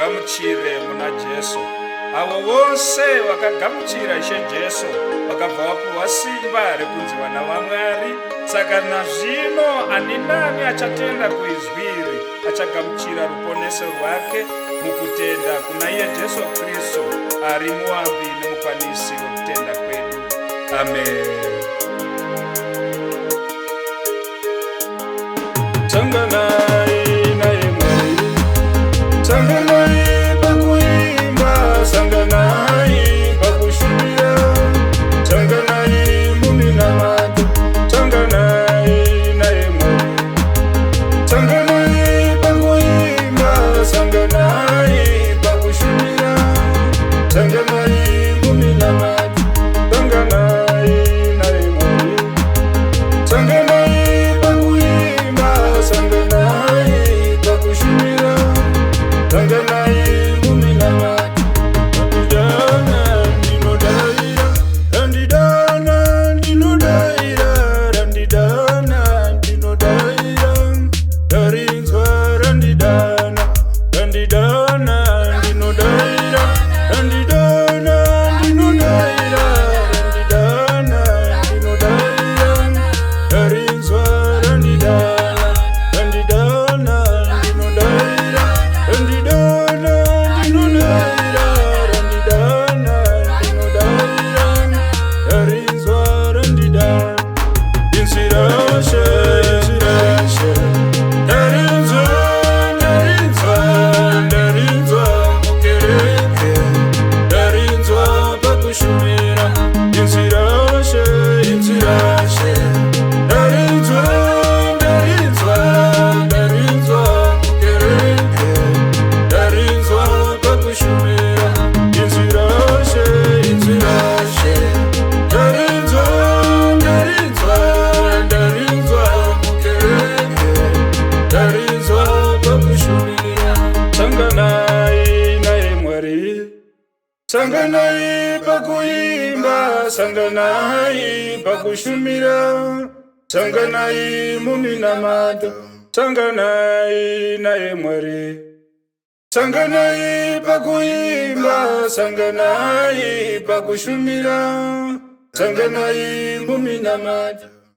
vagamuchire muna Jesu. Avo vose vakagamuchira Ishe Jesu vakabva vapuhwa simba rekunzi vana vaMwari. Saka nazvino ani nani achatenda kuizviri achagamuchira ruponeso rwake mukutenda kuna iye Jesu Kristu ari muambi nemukwanisi wekutenda kwedu. Amen. Sanganai naye Mwari, sanganai pakuimba, sanganai pakushumira, sanganai muminamata, sanganai naye Mwari, sanganai pakuimba, sanganai pakushumira, sanganai muminamata, sanganai naye Mwari, sanganai pakuimba, sanganai pakushumira, sanganai muminamata. Randidana ndinodaira, randidana ndinodaira, darinzwa randidana, randidana ndinodaira, randidana ndinodaira, randidana ndinodaira, darinzwa randidana, randidana ndinodaira, randidana ndinodaira, randidana ndinodaira, darinzwa randidana. Insirashe, insirashe, darinzwa, darinzwa, darinzwa mukereke, darinzwa pakushumira. Insirashe, insirashe, darinzwa, darinzwa, darinzwa mukereke, darinzwa pakushumira. Insirashe, insirashe, darinzwa, darinzwa, darinzwa mukereke, darinzwa pakushumira. Sanganai naye Mwari, sanganai pakuimba, sanganai pakushumira, sanganai muminamata, sanganai naye Mwari, sanganai pakuimba, sanganai pakushumira, sanganai muminamata.